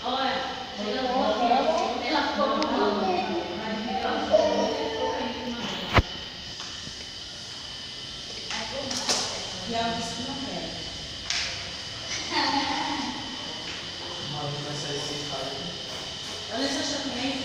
Olha, ela ficou com mal. E ela disse que não quer. Mas vai sair sem falar. Olha essa chapinha aí.